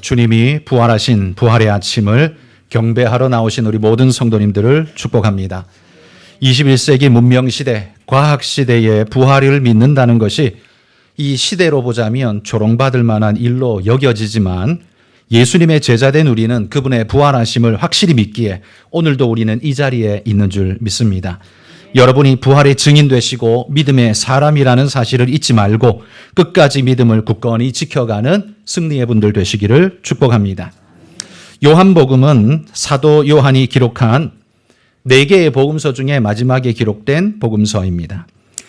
주님이 부활하신 부활의 아침을 경배하러 나오신 우리 모든 성도님들을 축복합니다. 21세기 문명시대, 과학시대의 부활을 믿는다는 것이 이 시대로 보자면 조롱받을 만한 일로 여겨지지만 예수님의 제자된 우리는 그분의 부활하심을 확실히 믿기에 오늘도 우리는 이 자리에 있는 줄 믿습니다. 여러분이 부활의 증인 되시고 믿음의 사람이라는 사실을 잊지 말고 끝까지 믿음을 굳건히 지켜가는 승리의 분들 되시기를 축복합니다. 요한복음은 사도 요한이 기록한 4개의 복음서 중에 마지막에 기록된 복음서입니다.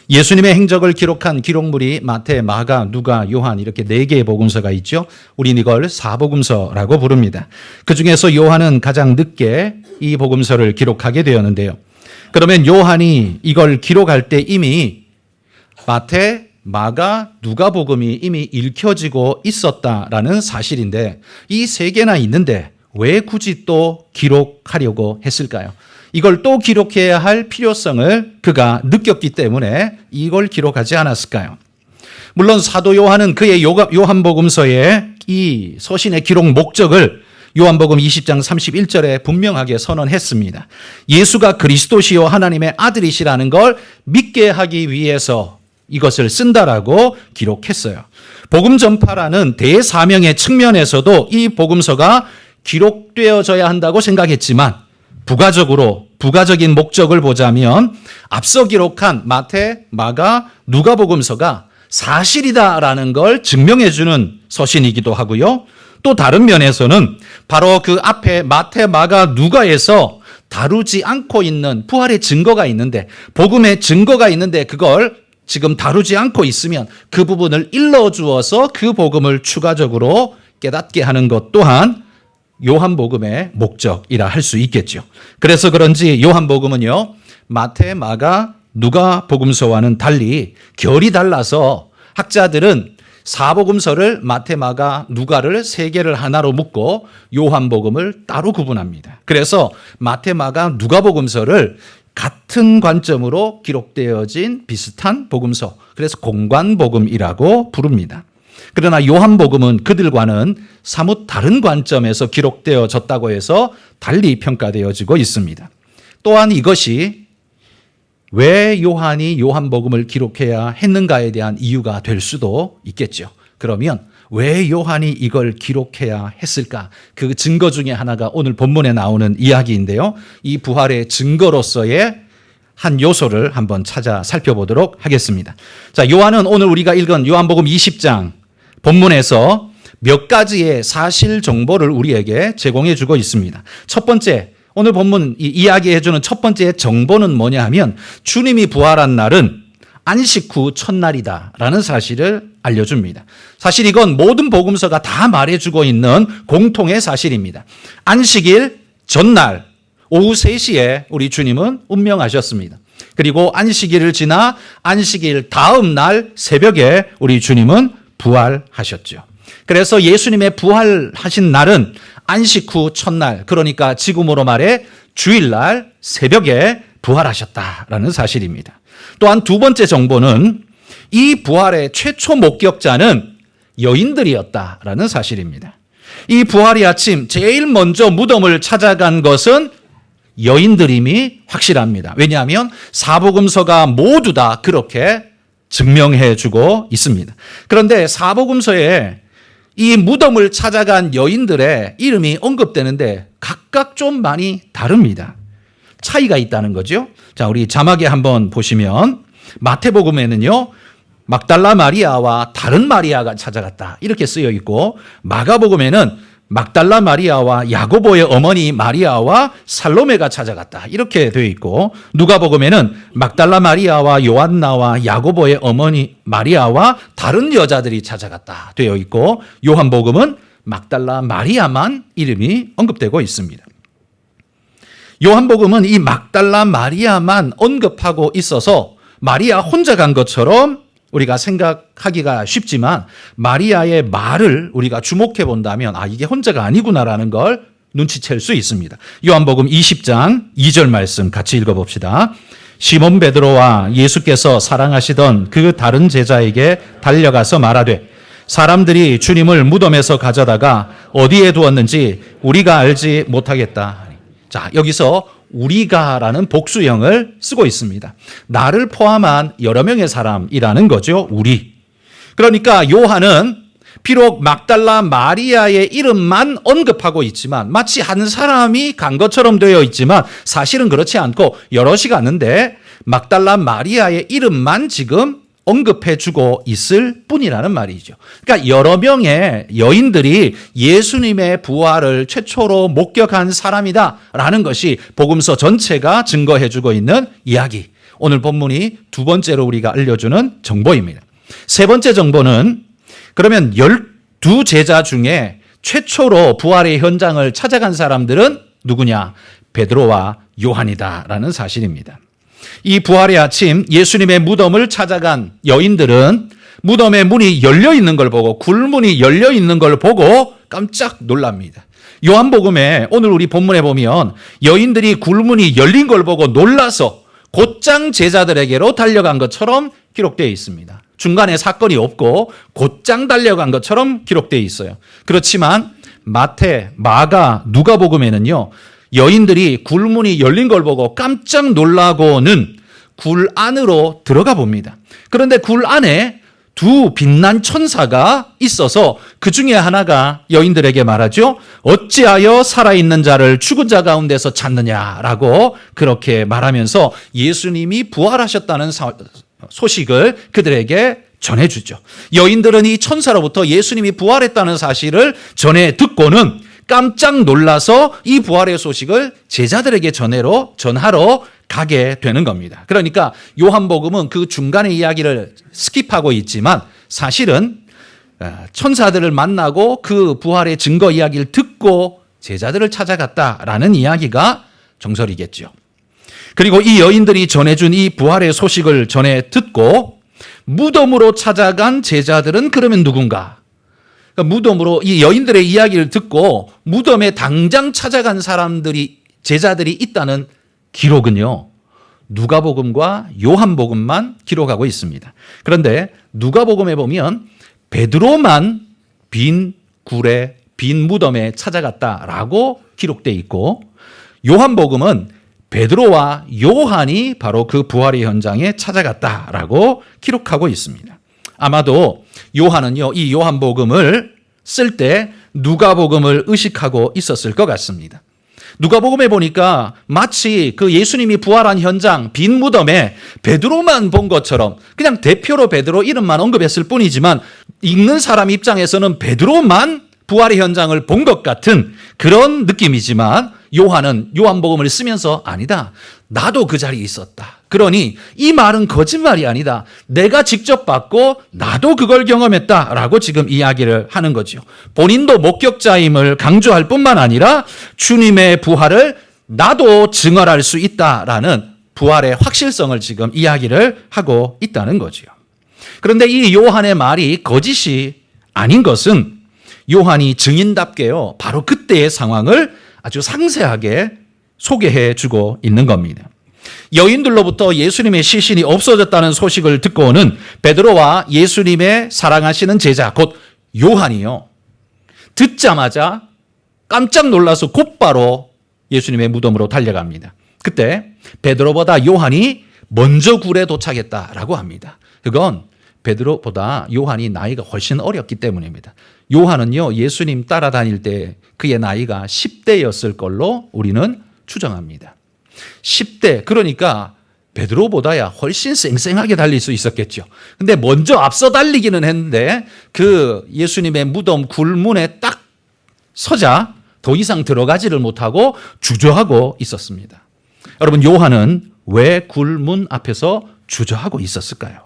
예수님의 행적을 기록한 기록물이 마태, 마가, 누가, 요한 이렇게 4개의 복음서가 있죠. 우린 이걸 사복음서라고 부릅니다. 그중에서 요한은 가장 늦게 이 복음서를 기록하게 되었는데요. 그러면 요한이 이걸 기록할 때 이미 마태, 마가, 누가복음이 이미 읽혀지고 있었다라는 사실인데 이 3개나 있는데 왜 굳이 또 기록하려고 했을까요? 이걸 또 기록해야 할 필요성을 그가 느꼈기 때문에 이걸 기록하지 않았을까요? 물론 사도 요한은 그의 요한복음서의 이 서신의 기록 목적을 요한복음 20장 31절에 분명하게 선언했습니다. 예수가 그리스도시요 하나님의 아들이시라는 걸 믿게 하기 위해서 이것을 쓴다라고 기록했어요. 복음 전파라는 대사명의 측면에서도 이 복음서가 기록되어져야 한다고 생각했지만 부가적인 목적을 보자면 앞서 기록한 마태, 마가, 누가복음서가 사실이다라는 걸 증명해주는 서신이기도 하고요. 또 다른 면에서는 바로 그 앞에 마태, 마가, 누가에서 다루지 않고 있는 부활의 증거가 있는데 복음의 증거가 있는데 그걸 지금 다루지 않고 있으면 그 부분을 일러주어서 그 복음을 추가적으로 깨닫게 하는 것 또한 요한복음의 목적이라 할 수 있겠죠. 그래서 그런지 요한복음은요, 마태, 마가, 누가복음서와는 달리 결이 달라서 학자들은 사복음서를 마태, 마가, 누가를 3개를 하나로 묶고 요한복음을 따로 구분합니다. 그래서 마태, 마가, 누가복음서를 같은 관점으로 기록되어진 비슷한 복음서, 그래서 공관복음이라고 부릅니다. 그러나 요한복음은 그들과는 사뭇 다른 관점에서 기록되어졌다고 해서 달리 평가되어지고 있습니다. 또한 이것이 왜 요한이 요한복음을 기록해야 했는가에 대한 이유가 될 수도 있겠죠. 그러면 왜 요한이 이걸 기록해야 했을까? 그 증거 중에 하나가 오늘 본문에 나오는 이야기인데요. 이 부활의 증거로서의 한 요소를 한번 찾아 살펴보도록 하겠습니다. 자, 요한은 오늘 우리가 읽은 요한복음 20장 본문에서 몇 가지의 사실 정보를 우리에게 제공해 주고 있습니다. 첫 번째, 오늘 본문 이야기해 주는 첫 번째 정보는 뭐냐 하면 주님이 부활한 날은 안식 후 첫날이다라는 사실을 알려줍니다. 사실 이건 모든 복음서가 다 말해주고 있는 공통의 사실입니다. 안식일 전날 오후 3시에 우리 주님은 운명하셨습니다. 그리고 안식일을 지나 안식일 다음 날 새벽에 우리 주님은 부활하셨죠. 그래서 예수님의 부활하신 날은 안식 후 첫날, 그러니까 지금으로 말해 주일날 새벽에 부활하셨다라는 사실입니다. 또한 두 번째 정보는 이 부활의 최초 목격자는 여인들이었다라는 사실입니다. 이 부활의 아침 제일 먼저 무덤을 찾아간 것은 여인들임이 확실합니다. 왜냐하면 사복음서가 모두 다 그렇게 증명해 주고 있습니다. 그런데 사복음서에 이 무덤을 찾아간 여인들의 이름이 언급되는데 각각 좀 많이 다릅니다. 차이가 있다는 거죠. 자, 우리 자막에 한번 보시면 마태복음에는요, 막달라 마리아와 다른 마리아가 찾아갔다 이렇게 쓰여 있고, 마가복음에는 막달라 마리아와 야고보의 어머니 마리아와 살로메가 찾아갔다 이렇게 되어 있고, 누가복음에는 막달라 마리아와 요한나와 야고보의 어머니 마리아와 다른 여자들이 찾아갔다 되어 있고, 요한복음은 막달라 마리아만 이름이 언급되고 있습니다. 요한복음은 이 막달라 마리아만 언급하고 있어서 마리아 혼자 간 것처럼 우리가 생각하기가 쉽지만 마리아의 말을 우리가 주목해 본다면 이게 혼자가 아니구나라는 걸 눈치챌 수 있습니다. 요한복음 20장 2절 말씀 같이 읽어봅시다. 시몬 베드로와 예수께서 사랑하시던 그 다른 제자에게 달려가서 말하되 사람들이 주님을 무덤에서 가져다가 어디에 두었는지 우리가 알지 못하겠다. 자, 여기서 우리가라는 복수형을 쓰고 있습니다. 나를 포함한 여러 명의 사람이라는 거죠. 우리. 그러니까 요한은 비록 막달라 마리아의 이름만 언급하고 있지만 마치 한 사람이 간 것처럼 되어 있지만 사실은 그렇지 않고 여럿이 갔는데 막달라 마리아의 이름만 지금 언급해주고 있을 뿐이라는 말이죠. 그러니까 여러 명의 여인들이 예수님의 부활을 최초로 목격한 사람이다라는 것이 복음서 전체가 증거해주고 있는 이야기. 오늘 본문이 두 번째로 우리가 알려주는 정보입니다. 세 번째 정보는 그러면 12제자 중에 최초로 부활의 현장을 찾아간 사람들은 누구냐? 베드로와 요한이다라는 사실입니다. 이 부활의 아침 예수님의 무덤을 찾아간 여인들은 무덤의 문이 열려 있는 걸 보고 굴문이 열려 있는 걸 보고 깜짝 놀랍니다. 요한복음에 오늘 우리 본문에 보면 여인들이 굴문이 열린 걸 보고 놀라서 곧장 제자들에게로 달려간 것처럼 기록되어 있습니다. 중간에 사건이 없고 곧장 달려간 것처럼 기록되어 있어요. 그렇지만 마태, 마가, 누가복음에는요. 여인들이 굴문이 열린 걸 보고 깜짝 놀라고는 굴 안으로 들어가 봅니다. 그런데 굴 안에 두 빛난 천사가 있어서 그 중에 하나가 여인들에게 말하죠. 어찌하여 살아있는 자를 죽은 자 가운데서 찾느냐라고 그렇게 말하면서 예수님이 부활하셨다는 소식을 그들에게 전해주죠. 여인들은 이 천사로부터 예수님이 부활했다는 사실을 전해 듣고는 깜짝 놀라서 이 부활의 소식을 제자들에게 전하러 가게 되는 겁니다. 그러니까 요한복음은 그 중간의 이야기를 스킵하고 있지만 사실은 천사들을 만나고 그 부활의 증거 이야기를 듣고 제자들을 찾아갔다라는 이야기가 정설이겠죠. 그리고 이 여인들이 전해준 이 부활의 소식을 전해 듣고 무덤으로 찾아간 제자들은 그러면 누군가? 무덤으로 이 여인들의 이야기를 듣고 무덤에 당장 찾아간 제자들이 있다는 기록은요. 누가복음과 요한복음만 기록하고 있습니다. 그런데 누가복음에 보면 베드로만 빈 굴에 빈 무덤에 찾아갔다라고 기록되어 있고 요한복음은 베드로와 요한이 바로 그 부활의 현장에 찾아갔다라고 기록하고 있습니다. 아마도 요한은요, 이 요한복음을 쓸 때 누가복음을 의식하고 있었을 것 같습니다. 누가복음에 보니까 마치 그 예수님이 부활한 현장 빈 무덤에 베드로만 본 것처럼 그냥 대표로 베드로 이름만 언급했을 뿐이지만 읽는 사람 입장에서는 베드로만 부활의 현장을 본 것 같은 그런 느낌이지만 요한은 요한복음을 쓰면서 아니다. 나도 그 자리에 있었다. 그러니 이 말은 거짓말이 아니다. 내가 직접 봤고 나도 그걸 경험했다라고 지금 이야기를 하는 거죠. 본인도 목격자임을 강조할 뿐만 아니라 주님의 부활을 나도 증언할 수 있다라는 부활의 확실성을 지금 이야기를 하고 있다는 거죠. 그런데 이 요한의 말이 거짓이 아닌 것은 요한이 증인답게요. 바로 그때의 상황을 아주 상세하게 소개해 주고 있는 겁니다. 여인들로부터 예수님의 시신이 없어졌다는 소식을 듣고는 베드로와 예수님의 사랑하시는 제자 곧 요한이요. 듣자마자 깜짝 놀라서 곧바로 예수님의 무덤으로 달려갑니다. 그때 베드로보다 요한이 먼저 굴에 도착했다라고 합니다. 그건 베드로보다 요한이 나이가 훨씬 어렸기 때문입니다. 요한은요, 예수님 따라다닐 때 그의 나이가 10대였을 걸로 우리는 추정합니다. 10대, 그러니까 베드로보다야 훨씬 쌩쌩하게 달릴 수 있었겠죠. 근데 먼저 앞서 달리기는 했는데 그 예수님의 무덤 굴문에 딱 서자 더 이상 들어가지를 못하고 주저하고 있었습니다. 여러분, 요한은 왜 굴문 앞에서 주저하고 있었을까요?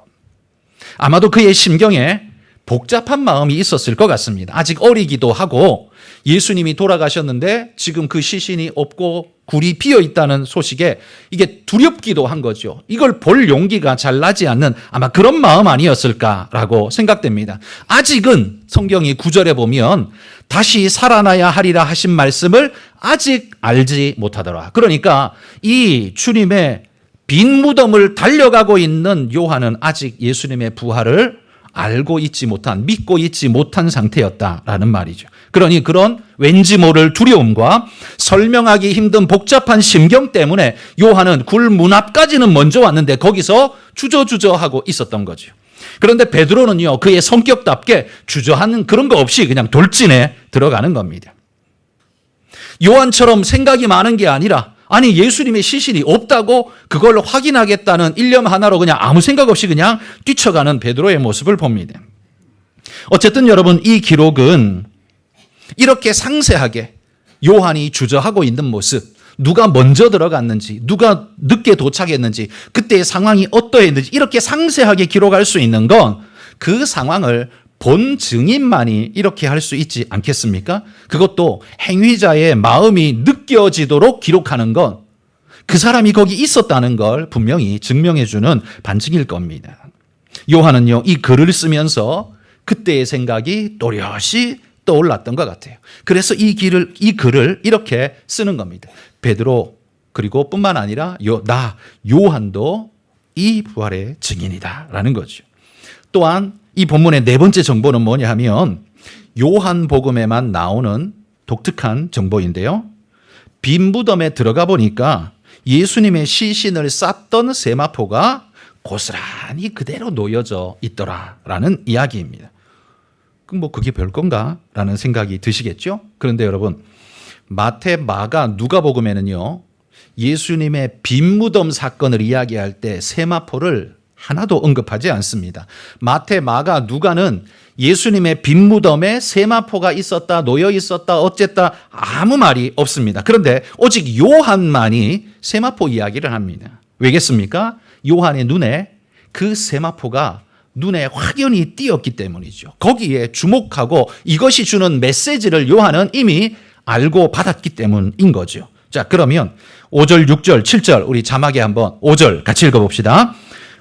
아마도 그의 심경에 복잡한 마음이 있었을 것 같습니다. 아직 어리기도 하고 예수님이 돌아가셨는데 지금 그 시신이 없고 굴이 비어 있다는 소식에 이게 두렵기도 한 거죠. 이걸 볼 용기가 잘 나지 않는 아마 그런 마음 아니었을까라고 생각됩니다. 아직은 성경이 9절에 보면 다시 살아나야 하리라 하신 말씀을 아직 알지 못하더라. 그러니까 이 주님의 빈 무덤을 달려가고 있는 요한은 아직 예수님의 부활을 알고 있지 못한, 믿고 있지 못한 상태였다라는 말이죠. 그러니 그런 왠지 모를 두려움과 설명하기 힘든 복잡한 심경 때문에 요한은 굴 문 앞까지는 먼저 왔는데 거기서 주저주저하고 있었던 거죠. 그런데 베드로는요, 그의 성격답게 주저하는 그런 거 없이 그냥 돌진해 들어가는 겁니다. 요한처럼 생각이 많은 게 아니라, 아니 예수님의 시신이 없다고 그걸 확인하겠다는 일념 하나로 그냥 아무 생각 없이 그냥 뛰쳐가는 베드로의 모습을 봅니다. 어쨌든 여러분, 이 기록은 이렇게 상세하게 요한이 주저하고 있는 모습, 누가 먼저 들어갔는지, 누가 늦게 도착했는지, 그때의 상황이 어떠했는지 이렇게 상세하게 기록할 수 있는 건 그 상황을 본 증인만이 이렇게 할 수 있지 않겠습니까? 그것도 행위자의 마음이 느껴지도록 기록하는 건 그 사람이 거기 있었다는 걸 분명히 증명해 주는 반증일 겁니다. 요한은요, 이 글을 쓰면서 그때의 생각이 또렷이 떠올랐던 것 같아요. 그래서 이 글을 이렇게 쓰는 겁니다. 베드로, 그리고 뿐만 아니라 나 요한도 이 부활의 증인이다라는 거죠. 또한 이 본문의 네 번째 정보는 뭐냐 하면 요한복음에만 나오는 독특한 정보인데요. 빈 무덤에 들어가 보니까 예수님의 시신을 쌌던 세마포가 고스란히 그대로 놓여져 있더라라는 이야기입니다. 그럼 뭐 그게 별건가? 라는 생각이 드시겠죠? 그런데 여러분, 마태, 마가, 누가복음에는요, 예수님의 빈 무덤 사건을 이야기할 때 세마포를 하나도 언급하지 않습니다. 마태, 마가, 누가는 예수님의 빈 무덤에 세마포가 있었다, 놓여 있었다, 어쨌다 아무 말이 없습니다. 그런데 오직 요한만이 세마포 이야기를 합니다. 왜겠습니까? 요한의 눈에 그 세마포가 눈에 확연히 띄었기 때문이죠. 거기에 주목하고 이것이 주는 메시지를 요한은 이미 알고 받았기 때문인 거죠. 자, 그러면 5절, 6절, 7절 우리 자막에 한번 5절 같이 읽어봅시다.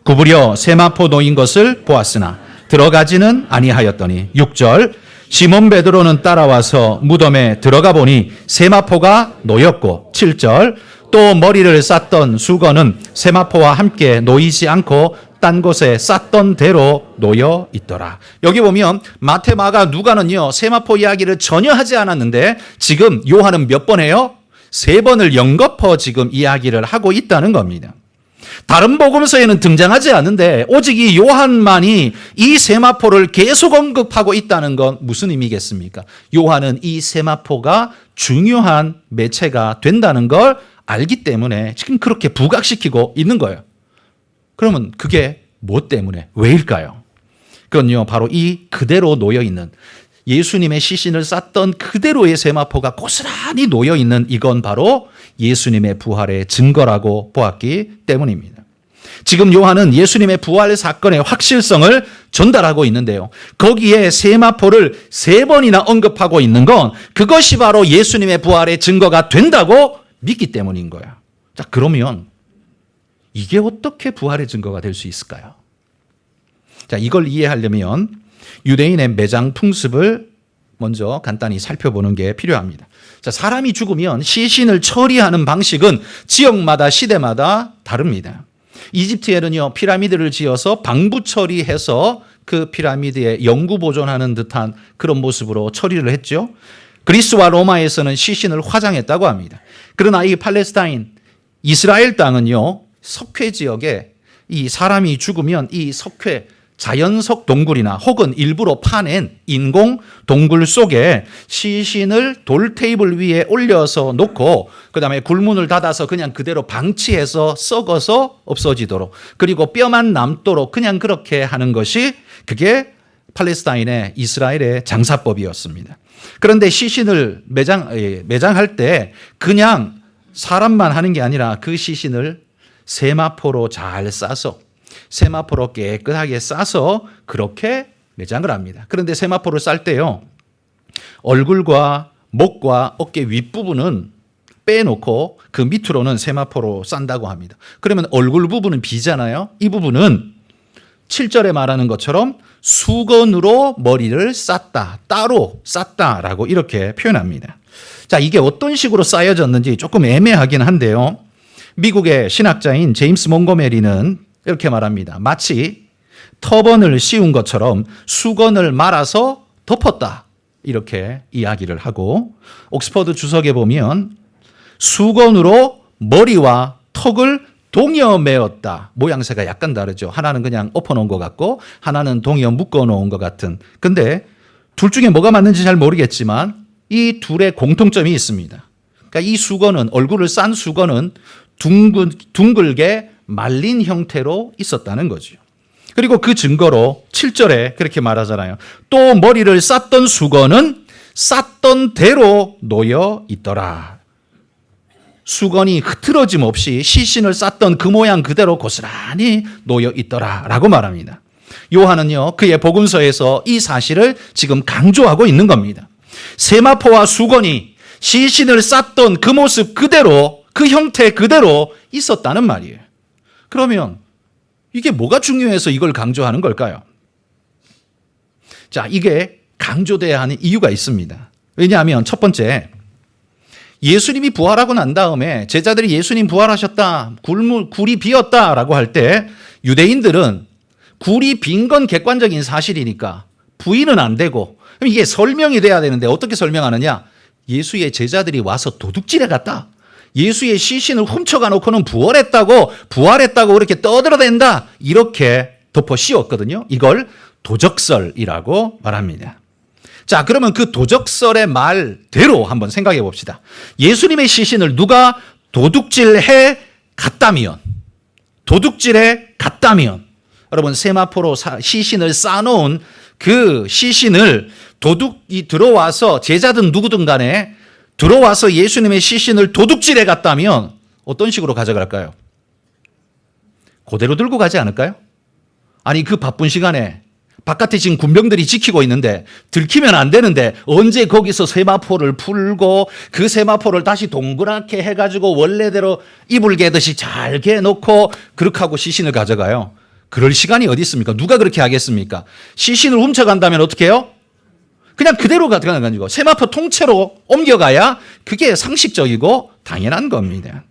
구부려 세마포 놓인 것을 보았으나 들어가지는 아니하였더니 6절 시몬 베드로는 따라와서 무덤에 들어가 보니 세마포가 놓였고 7절 또 머리를 쌌던 수건은 세마포와 함께 놓이지 않고 딴 곳에 쌌던 대로 놓여 있더라. 여기 보면 마태, 마가, 누가는요 세마포 이야기를 전혀 하지 않았는데 지금 요한은 몇 번 해요? 3번을 연거푸 지금 이야기를 하고 있다는 겁니다. 다른 복음서에는 등장하지 않는데 오직 이 요한만이 이 세마포를 계속 언급하고 있다는 건 무슨 의미겠습니까? 요한은 이 세마포가 중요한 매체가 된다는 걸 알기 때문에 지금 그렇게 부각시키고 있는 거예요. 그러면 그게 뭐 때문에? 왜일까요? 그건요, 바로 이 그대로 놓여있는 예수님의 시신을 쌌던 그대로의 세마포가 고스란히 놓여있는 이건 바로 예수님의 부활의 증거라고 보았기 때문입니다. 지금 요한은 예수님의 부활 사건의 확실성을 전달하고 있는데요. 거기에 세마포를 3번이나 언급하고 있는 건 그것이 바로 예수님의 부활의 증거가 된다고 믿기 때문인 거예요. 자, 그러면 이게 어떻게 부활의 증거가 될 수 있을까요? 자, 이걸 이해하려면 유대인의 매장 풍습을 먼저 간단히 살펴보는 게 필요합니다. 자, 사람이 죽으면 시신을 처리하는 방식은 지역마다 시대마다 다릅니다. 이집트에는요, 피라미드를 지어서 방부 처리해서 그 피라미드에 영구 보존하는 듯한 그런 모습으로 처리를 했죠. 그리스와 로마에서는 시신을 화장했다고 합니다. 그러나 이 팔레스타인, 이스라엘 땅은요, 석회 지역에 이 사람이 죽으면 이 석회, 자연석 동굴이나 혹은 일부러 파낸 인공 동굴 속에 시신을 돌 테이블 위에 올려서 놓고 그다음에 굴문을 닫아서 그냥 그대로 방치해서 썩어서 없어지도록, 그리고 뼈만 남도록 그냥 그렇게 하는 것이 그게 팔레스타인의 이스라엘의 장사법이었습니다. 그런데 시신을 매장할 때 그냥 사람만 하는 게 아니라 그 시신을 세마포로 잘 싸서, 세마포로 깨끗하게 싸서 그렇게 매장을 합니다. 그런데 세마포를 쌀 때요, 얼굴과 목과 어깨 윗부분은 빼놓고 그 밑으로는 세마포로 싼다고 합니다. 그러면 얼굴 부분은 비잖아요. 이 부분은 7절에 말하는 것처럼 수건으로 머리를 쌌다, 따로 쌌다라고 이렇게 표현합니다. 자, 이게 어떤 식으로 쌓여졌는지 조금 애매하긴 한데요. 미국의 신학자인 제임스 몽고메리는 이렇게 말합니다. 마치 터번을 씌운 것처럼 수건을 말아서 덮었다. 이렇게 이야기를 하고 옥스퍼드 주석에 보면 수건으로 머리와 턱을 동여 매었다. 모양새가 약간 다르죠. 하나는 그냥 엎어놓은 것 같고 하나는 동여 묶어놓은 것 같은. 근데 둘 중에 뭐가 맞는지 잘 모르겠지만 이 둘의 공통점이 있습니다. 그러니까 이 수건은 얼굴을 싼 수건은 둥글게 말린 형태로 있었다는 거죠. 그리고 그 증거로 7절에 그렇게 말하잖아요. 또 머리를 쌌던 수건은 쌌던 대로 놓여 있더라. 수건이 흐트러짐 없이 시신을 쌌던 그 모양 그대로 고스란히 놓여 있더라 라고 말합니다. 요한은요, 그의 복음서에서 이 사실을 지금 강조하고 있는 겁니다. 세마포와 수건이 시신을 쌌던 그 모습 그대로, 그 형태 그대로 있었다는 말이에요. 그러면 이게 뭐가 중요해서 이걸 강조하는 걸까요? 자, 이게 강조돼야 하는 이유가 있습니다. 왜냐하면 첫 번째, 예수님이 부활하고 난 다음에 제자들이 예수님 부활하셨다, 굴이 비었다라고 할 때 유대인들은 굴이 빈 건 객관적인 사실이니까 부인은 안 되고, 그럼 이게 설명이 돼야 되는데 어떻게 설명하느냐? 예수의 제자들이 와서 도둑질해 갔다. 예수의 시신을 훔쳐가 놓고는 부활했다고 그렇게 떠들어댄다. 이렇게 덮어 씌웠거든요. 이걸 도적설이라고 말합니다. 자, 그러면 그 도적설의 말대로 한번 생각해 봅시다. 예수님의 시신을 누가 도둑질해 갔다면, 여러분 세마포로 시신을 싸놓은 그 시신을 도둑이 들어와서 제자든 누구든 간에 들어와서 예수님의 시신을 도둑질해 갔다면 어떤 식으로 가져갈까요? 그대로 들고 가지 않을까요? 아니, 그 바쁜 시간에 바깥에 지금 군병들이 지키고 있는데 들키면 안 되는데 언제 거기서 세마포를 풀고 그 세마포를 다시 동그랗게 해가지고 원래대로 이불 개듯이 잘 개놓고 그렇게 하고 시신을 가져가요? 그럴 시간이 어디 있습니까? 누가 그렇게 하겠습니까? 시신을 훔쳐간다면 어떻게 해요? 그냥 그대로 가져가지고 세마포 통째로 옮겨가야 그게 상식적이고 당연한 겁니다.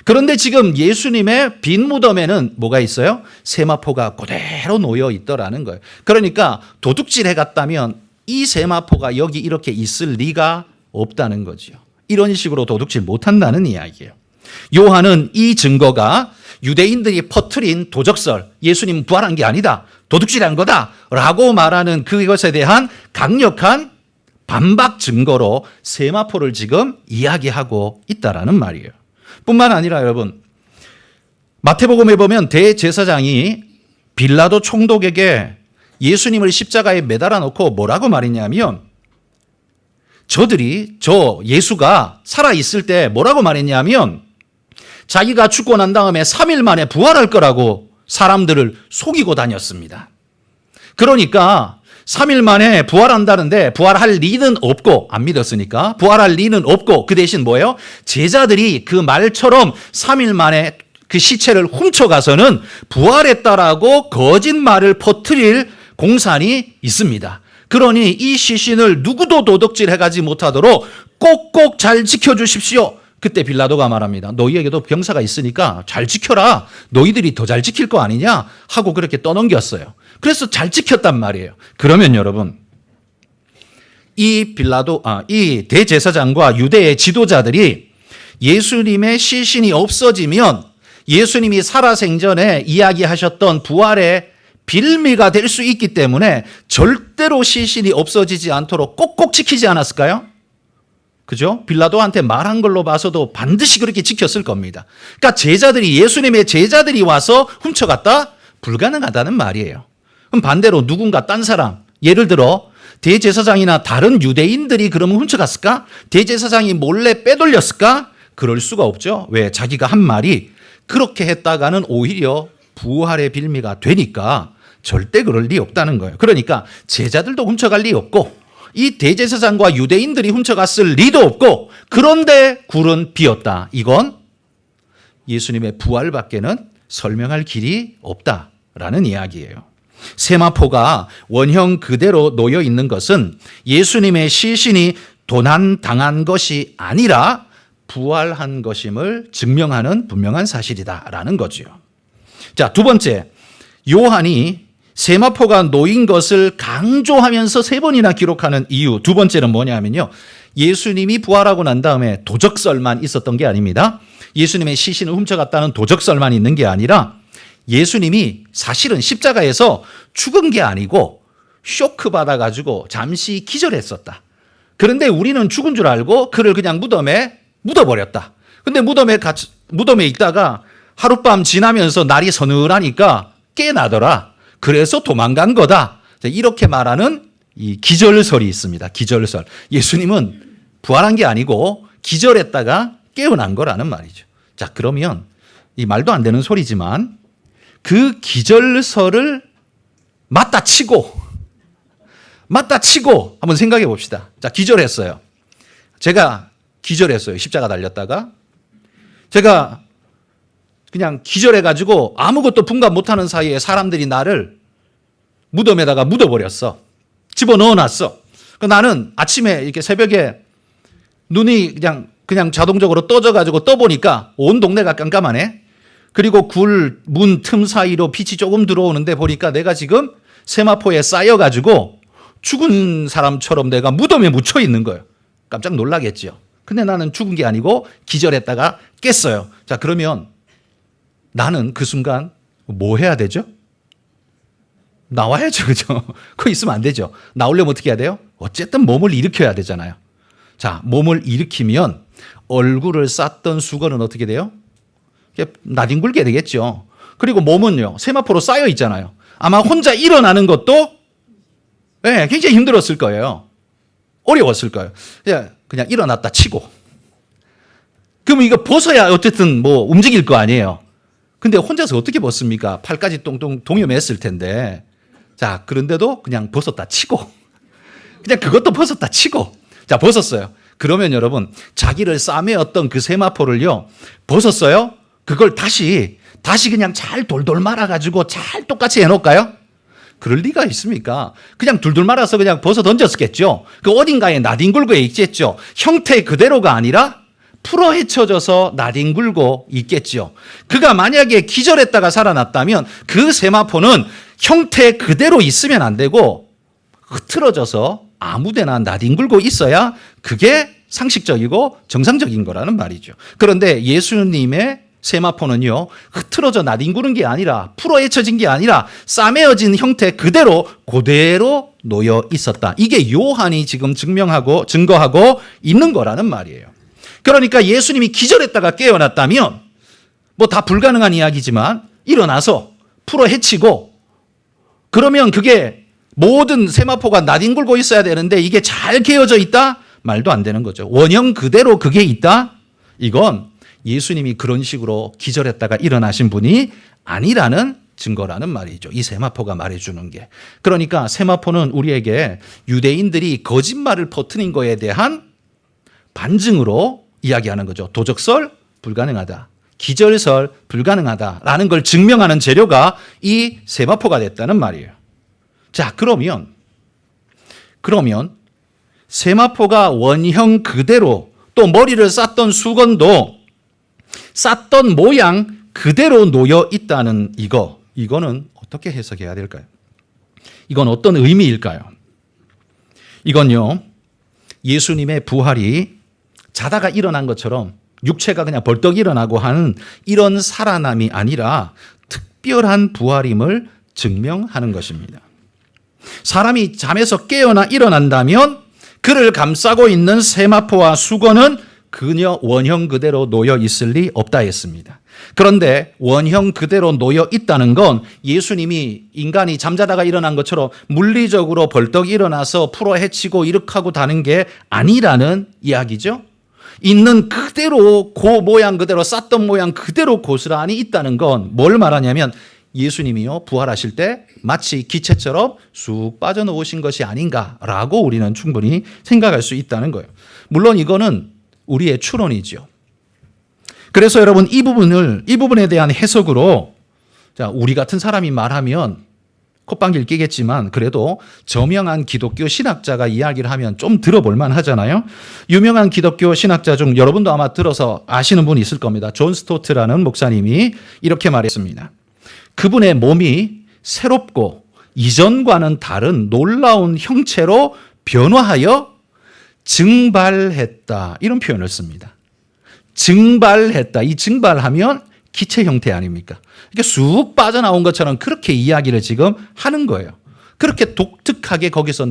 그런데 지금 예수님의 빈 무덤에는 뭐가 있어요? 세마포가 그대로 놓여 있더라는 거예요. 그러니까 도둑질해 갔다면 이 세마포가 여기 이렇게 있을 리가 없다는 거죠. 이런 식으로 도둑질 못한다는 이야기예요. 요한은 이 증거가 유대인들이 퍼뜨린 도적설, 예수님 부활한 게 아니다, 도둑질한 거다 라고 말하는 그것에 대한 강력한 반박 증거로 세마포를 지금 이야기하고 있다라는 말이에요. 뿐만 아니라 여러분, 마태복음에 보면 대제사장이 빌라도 총독에게 예수님을 십자가에 매달아 놓고 뭐라고 말했냐면, 예수가 살아있을 때 뭐라고 말했냐면 자기가 죽고 난 다음에 3일 만에 부활할 거라고 사람들을 속이고 다녔습니다. 그러니까 3일 만에 부활한다는데 부활할 리는 없고, 안 믿었으니까 부활할 리는 없고, 그 대신 뭐예요? 제자들이 그 말처럼 3일 만에 그 시체를 훔쳐가서는 부활했다라고 거짓말을 퍼뜨릴 공산이 있습니다. 그러니 이 시신을 누구도 도둑질해가지 못하도록 꼭꼭 잘 지켜주십시오. 그때 빌라도가 말합니다. 너희에게도 병사가 있으니까 잘 지켜라. 너희들이 더 잘 지킬 거 아니냐 하고 그렇게 떠넘겼어요. 그래서 잘 지켰단 말이에요. 그러면 여러분, 이 대제사장과 유대의 지도자들이 예수님의 시신이 없어지면 예수님이 살아생전에 이야기하셨던 부활의 빌미가 될 수 있기 때문에 절대로 시신이 없어지지 않도록 꼭꼭 지키지 않았을까요? 그죠? 빌라도한테 말한 걸로 봐서도 반드시 그렇게 지켰을 겁니다. 그러니까 예수님의 제자들이 와서 훔쳐갔다? 불가능하다는 말이에요. 그럼 반대로 누군가 딴 사람, 예를 들어 대제사장이나 다른 유대인들이 그러면 훔쳐갔을까? 대제사장이 몰래 빼돌렸을까? 그럴 수가 없죠. 왜? 자기가 한 말이 그렇게 했다가는 오히려 부활의 빌미가 되니까 절대 그럴 리 없다는 거예요. 그러니까 제자들도 훔쳐갈 리 없고 이 대제사장과 유대인들이 훔쳐갔을 리도 없고, 그런데 굴은 비었다. 이건 예수님의 부활밖에는 설명할 길이 없다라는 이야기예요. 세마포가 원형 그대로 놓여 있는 것은 예수님의 시신이 도난당한 것이 아니라 부활한 것임을 증명하는 분명한 사실이다라는 거죠. 자, 두 번째, 요한이 세마포가 놓인 것을 강조하면서 세 번이나 기록하는 이유, 두 번째는 뭐냐면요. 예수님이 부활하고 난 다음에 도적설만 있었던 게 아닙니다. 예수님의 시신을 훔쳐갔다는 도적설만 있는 게 아니라 예수님이 사실은 십자가에서 죽은 게 아니고 쇼크 받아가지고 잠시 기절했었다. 그런데 우리는 죽은 줄 알고 그를 그냥 무덤에 묻어버렸다. 근데 무덤에 있다가 하룻밤 지나면서 날이 서늘하니까 깨나더라. 그래서 도망간 거다. 이렇게 말하는 이 기절설이 있습니다. 기절설. 예수님은 부활한 게 아니고 기절했다가 깨어난 거라는 말이죠. 자, 그러면 이 말도 안 되는 소리지만 그 기절설을 맞다 치고 한번 생각해 봅시다. 자, 기절했어요. 제가 기절했어요. 십자가 달렸다가. 제가 그냥 기절해가지고 아무것도 분간 못하는 사이에 사람들이 나를 무덤에다가 묻어버렸어. 집어넣어 놨어. 나는 아침에 이렇게 새벽에 눈이 그냥 자동적으로 떠져가지고 떠보니까 온 동네가 깜깜하네. 그리고 굴 문 틈 사이로 빛이 조금 들어오는데 보니까 내가 지금 세마포에 쌓여가지고 죽은 사람처럼 내가 무덤에 묻혀 있는 거예요. 깜짝 놀라겠죠. 근데 나는 죽은 게 아니고 기절했다가 깼어요. 자, 그러면 나는 그 순간 뭐 해야 되죠? 나와야죠. 그죠? 그거 있으면 안 되죠. 나오려면 어떻게 해야 돼요? 어쨌든 몸을 일으켜야 되잖아요. 자, 몸을 일으키면 얼굴을 쌌던 수건은 어떻게 돼요? 나뒹굴게 되겠죠. 그리고 몸은요, 세마포로 쌓여 있잖아요. 아마 혼자 일어나는 것도 굉장히 힘들었을 거예요. 어려웠을 거예요. 그냥 일어났다 치고. 그럼 이거 벗어야 어쨌든 뭐 움직일 거 아니에요. 근데 혼자서 어떻게 벗습니까? 팔까지 똥똥 동여맸을 텐데. 자, 그런데도 그냥 벗었다 치고. 그냥 그것도 벗었다 치고. 자, 벗었어요. 그러면 여러분, 자기를 싸매었던 그 세마포를요, 벗었어요? 그걸 다시 그냥 잘 돌돌 말아가지고 잘 똑같이 해놓을까요? 그럴 리가 있습니까? 그냥 둘둘 말아서 그냥 벗어 던졌겠죠. 그 어딘가에 나뒹굴고 있겠죠. 형태 그대로가 아니라 풀어 헤쳐져서 나뒹굴고 있겠죠. 그가 만약에 기절했다가 살아났다면 그 세마포는 형태 그대로 있으면 안 되고 흐트러져서 아무데나 나뒹굴고 있어야 그게 상식적이고 정상적인 거라는 말이죠. 그런데 예수님의 세마포는요, 흐트러져 나뒹구는 게 아니라 풀어 헤쳐진 게 아니라 싸매어진 형태 그대로 놓여 있었다. 이게 요한이 지금 증거하고 있는 거라는 말이에요. 그러니까 예수님이 기절했다가 깨어났다면 뭐 다 불가능한 이야기지만 일어나서 풀어 헤치고 그러면 그게 모든 세마포가 나뒹굴고 있어야 되는데 이게 잘 개어져 있다? 말도 안 되는 거죠. 원형 그대로 그게 있다? 이건 예수님이 그런 식으로 기절했다가 일어나신 분이 아니라는 증거라는 말이죠. 이 세마포가 말해주는 게. 그러니까 세마포는 우리에게 유대인들이 거짓말을 퍼뜨린 거에 대한 반증으로 이야기하는 거죠. 도적설 불가능하다. 기절설 불가능하다라는 걸 증명하는 재료가 이 세마포가 됐다는 말이에요. 자, 그러면 세마포가 원형 그대로 또 머리를 쌌던 수건도 쌌던 모양 그대로 놓여 있다는 이거는 어떻게 해석해야 될까요? 이건 어떤 의미일까요? 이건요, 예수님의 부활이 자다가 일어난 것처럼 육체가 그냥 벌떡 일어나고 하는 이런 살아남이 아니라 특별한 부활임을 증명하는 것입니다. 사람이 잠에서 깨어나 일어난다면 그를 감싸고 있는 세마포와 수건은 그녀 원형 그대로 놓여 있을 리 없다 했습니다. 그런데 원형 그대로 놓여 있다는 건 예수님이 인간이 잠자다가 일어난 것처럼 물리적으로 벌떡 일어나서 풀어 헤치고 이렇게 다는 게 아니라는 이야기죠. 있는 그대로 그 모양 그대로 쌌던 모양 그대로 고스란히 있다는 건 뭘 말하냐면 예수님이요 부활하실 때 마치 기체처럼 쑥 빠져나오신 것이 아닌가라고 우리는 충분히 생각할 수 있다는 거예요. 물론 이거는 우리의 추론이죠. 그래서 여러분 이 부분에 대한 해석으로 자, 우리 같은 사람이 말하면 콧방귀를 끼겠지만 그래도 저명한 기독교 신학자가 이야기를 하면 좀 들어볼 만하잖아요. 유명한 기독교 신학자 중 여러분도 아마 들어서 아시는 분이 있을 겁니다. 존 스토트라는 목사님이 이렇게 말했습니다. 그분의 몸이 새롭고 이전과는 다른 놀라운 형체로 변화하여 증발했다. 이런 표현을 씁니다. 증발했다. 이 증발하면 기체 형태 아닙니까? 이게 쑥 빠져나온 것처럼 그렇게 이야기를 지금 하는 거예요. 그렇게 독특하게 거기서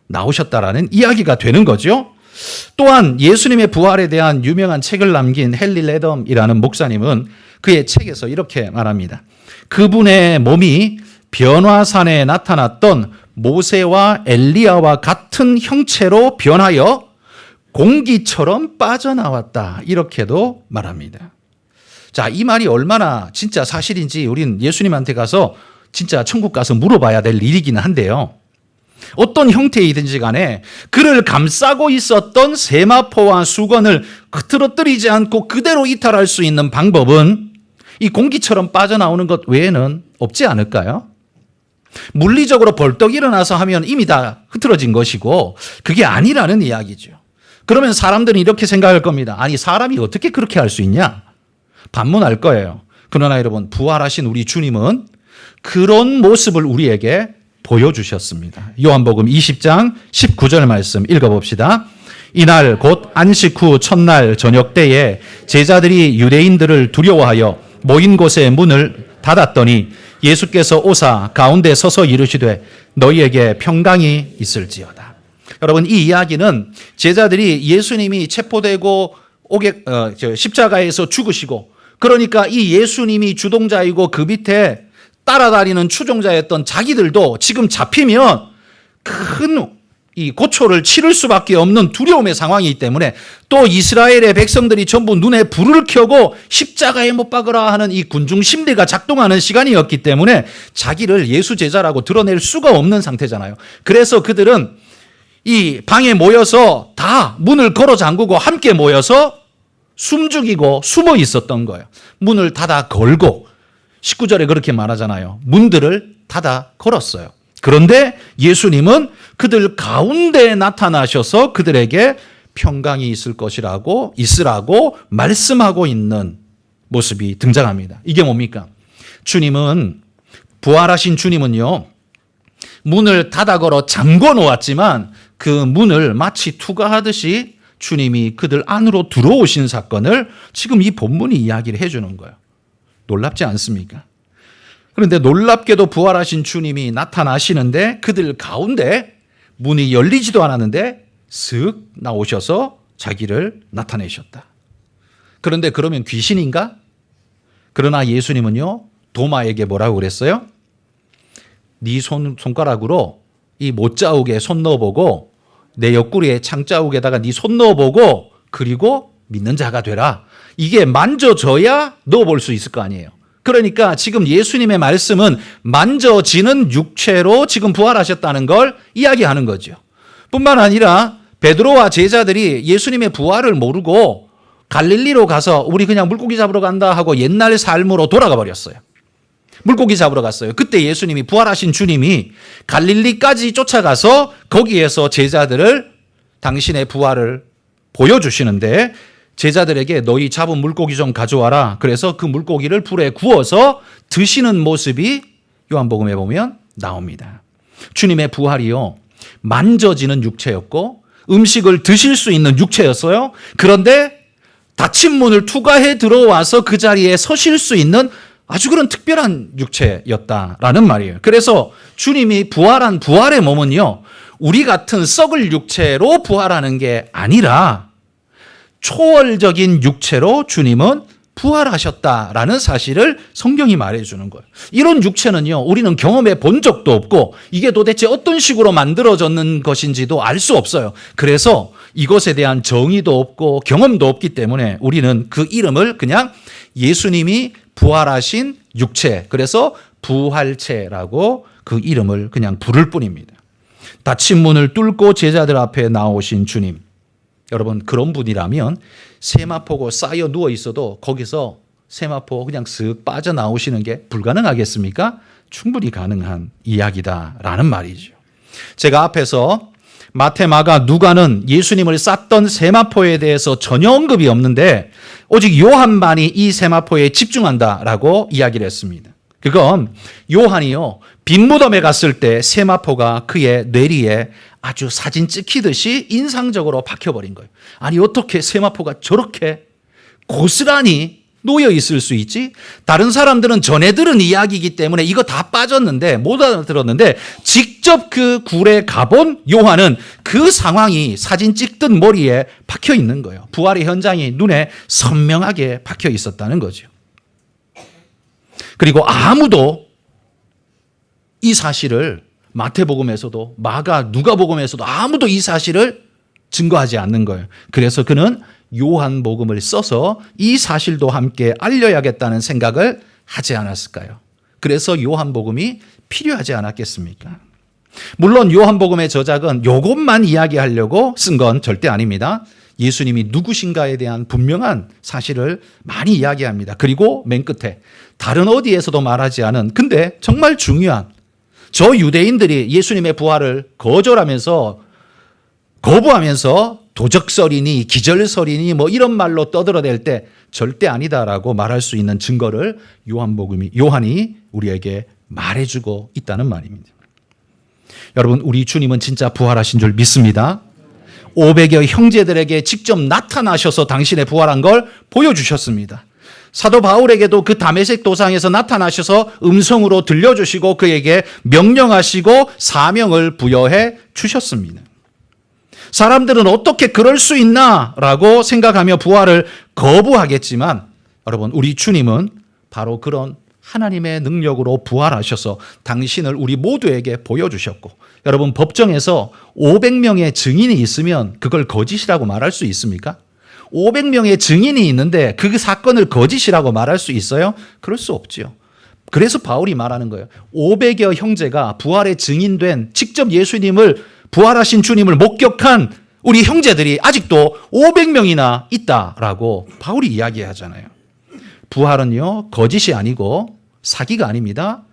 나오셨다라는 이야기가 되는 거죠. 또한 예수님의 부활에 대한 유명한 책을 남긴 헨리 레덤이라는 목사님은 그의 책에서 이렇게 말합니다. 그분의 몸이 변화산에 나타났던 모세와 엘리야와 같은 형체로 변하여 공기처럼 빠져나왔다. 이렇게도 말합니다. 자, 이 말이 얼마나 진짜 사실인지 우린 예수님한테 가서 진짜 천국 가서 물어봐야 될 일이기는 한데요. 어떤 형태이든지 간에 그를 감싸고 있었던 세마포와 수건을 흐트러뜨리지 않고 그대로 이탈할 수 있는 방법은 이 공기처럼 빠져나오는 것 외에는 없지 않을까요? 물리적으로 벌떡 일어나서 하면 이미 다 흐트러진 것이고 그게 아니라는 이야기죠. 그러면 사람들은 이렇게 생각할 겁니다. 아니, 사람이 어떻게 그렇게 할 수 있냐? 반문할 거예요. 그러나 여러분, 부활하신 우리 주님은 그런 모습을 우리에게 보여주셨습니다. 요한복음 20장 19절 말씀 읽어봅시다. 이날 곧 안식 후 첫날 저녁 때에 제자들이 유대인들을 두려워하여 모인 곳에 문을 닫았더니 예수께서 오사 가운데 서서 이르시되 너희에게 평강이 있을지어다. 여러분, 이 이야기는 제자들이 예수님이 체포되고 십자가에서 죽으시고 그러니까 이 예수님이 주동자이고 그 밑에 따라다니는 추종자였던 자기들도 지금 잡히면 큰 이 고초를 치를 수밖에 없는 두려움의 상황이기 때문에 또 이스라엘의 백성들이 전부 눈에 불을 켜고 십자가에 못 박으라 하는 이 군중 심리가 작동하는 시간이었기 때문에 자기를 예수 제자라고 드러낼 수가 없는 상태잖아요. 그래서 그들은 이 방에 모여서 다 문을 걸어 잠그고 함께 모여서 숨죽이고 숨어 있었던 거예요. 문을 닫아 걸고 19절에 그렇게 말하잖아요. 문들을 닫아 걸었어요. 그런데 예수님은 그들 가운데 나타나셔서 그들에게 평강이 있으라고 말씀하고 있는 모습이 등장합니다. 이게 뭡니까? 부활하신 주님은요, 문을 닫아 걸어 잠궈 놓았지만 그 문을 마치 투과하듯이 주님이 그들 안으로 들어오신 사건을 지금 이 본문이 이야기를 해주는 거예요. 놀랍지 않습니까? 그런데 놀랍게도 부활하신 주님이 나타나시는데 그들 가운데 문이 열리지도 않았는데 쓱 나오셔서 자기를 나타내셨다. 그런데 그러면 귀신인가? 그러나 예수님은요, 도마에게 뭐라고 그랬어요? 네 손가락으로 이 못자국에 손 넣어보고 내 옆구리에 창자국에다가 네 손 넣어보고 그리고 믿는 자가 되라. 이게 만져져야 넣어볼 수 있을 거 아니에요. 그러니까 지금 예수님의 말씀은 만져지는 육체로 지금 부활하셨다는 걸 이야기하는 거죠. 뿐만 아니라 베드로와 제자들이 예수님의 부활을 모르고 갈릴리로 가서 우리 그냥 물고기 잡으러 간다 하고 옛날 삶으로 돌아가 버렸어요. 물고기 잡으러 갔어요. 그때 예수님이 부활하신 주님이 갈릴리까지 쫓아가서 거기에서 제자들을 당신의 부활을 보여주시는데 제자들에게 너희 잡은 물고기 좀 가져와라. 그래서 그 물고기를 불에 구워서 드시는 모습이 요한복음에 보면 나옵니다. 주님의 부활이요, 만져지는 육체였고 음식을 드실 수 있는 육체였어요. 그런데 닫힌 문을 투과해 들어와서 그 자리에 서실 수 있는 아주 그런 특별한 육체였다라는 말이에요. 그래서 주님이 부활한 부활의 몸은요, 우리 같은 썩을 육체로 부활하는 게 아니라 초월적인 육체로 주님은 부활하셨다라는 사실을 성경이 말해주는 거예요. 이런 육체는요, 우리는 경험해 본 적도 없고 이게 도대체 어떤 식으로 만들어졌는 것인지도 알 수 없어요. 그래서 이것에 대한 정의도 없고 경험도 없기 때문에 우리는 그 이름을 그냥 예수님이 부활하신 육체, 그래서 부활체라고 그 이름을 그냥 부를 뿐입니다. 닫힌 문을 뚫고 제자들 앞에 나오신 주님, 여러분 그런 분이라면 세마포고 쌓여 누워 있어도 거기서 세마포 그냥 쓱 빠져나오시는 게 불가능하겠습니까? 충분히 가능한 이야기다라는 말이죠. 제가 앞에서 마태, 마가, 누가는 예수님을 쌌던 세마포에 대해서 전혀 언급이 없는데 오직 요한만이 이 세마포에 집중한다라고 이야기를 했습니다. 그건 요한이요, 빈무덤에 갔을 때 세마포가 그의 뇌리에 아주 사진 찍히듯이 인상적으로 박혀버린 거예요. 아니, 어떻게 세마포가 저렇게 고스란히 놓여 있을 수 있지? 다른 사람들은 전해 들은 이야기이기 때문에 이거 다 빠졌는데, 못 알아들었는데, 직접 그 굴에 가본 요한은 그 상황이 사진 찍듯 머리에 박혀 있는 거예요. 부활의 현장이 눈에 선명하게 박혀 있었다는 거죠. 그리고 아무도 이 사실을 마태복음에서도 마가 누가복음에서도 아무도 이 사실을 증거하지 않는 거예요. 그래서 그는 요한복음을 써서 이 사실도 함께 알려야겠다는 생각을 하지 않았을까요? 그래서 요한복음이 필요하지 않았겠습니까? 물론 요한복음의 저작은 이것만 이야기하려고 쓴 건 절대 아닙니다. 예수님이 누구신가에 대한 분명한 사실을 많이 이야기합니다. 그리고 맨 끝에 다른 어디에서도 말하지 않은, 근데 정말 중요한, 저 유대인들이 예수님의 부활을 거부하면서 도적설이니 기절설이니 뭐 이런 말로 떠들어댈 때 절대 아니다라고 말할 수 있는 증거를 요한이 우리에게 말해주고 있다는 말입니다. 여러분, 우리 주님은 진짜 부활하신 줄 믿습니다. 500여 형제들에게 직접 나타나셔서 당신의 부활한 걸 보여주셨습니다. 사도 바울에게도 그 다메섹 도상에서 나타나셔서 음성으로 들려주시고 그에게 명령하시고 사명을 부여해 주셨습니다. 사람들은 어떻게 그럴 수 있나 라고 생각하며 부활을 거부하겠지만, 여러분, 우리 주님은 바로 그런 하나님의 능력으로 부활하셔서 당신을 우리 모두에게 보여주셨고, 여러분, 법정에서 500명의 증인이 있으면 그걸 거짓이라고 말할 수 있습니까? 500명의 증인이 있는데 그 사건을 거짓이라고 말할 수 있어요? 그럴 수 없지요. 그래서 바울이 말하는 거예요. 500여 형제가 부활의 증인된, 직접 예수님을, 부활하신 주님을 목격한 우리 형제들이 아직도 500명이나 있다라고 바울이 이야기하잖아요. 부활은요, 거짓이 아니고 사기가 아닙니다.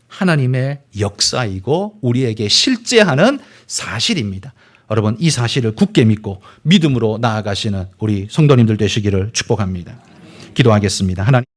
하나님의 역사이고 우리에게 실제하는 사실입니다. 여러분, 이 사실을 굳게 믿고 믿음으로 나아가시는 우리 성도님들 되시기를 축복합니다. 기도하겠습니다. 하나님.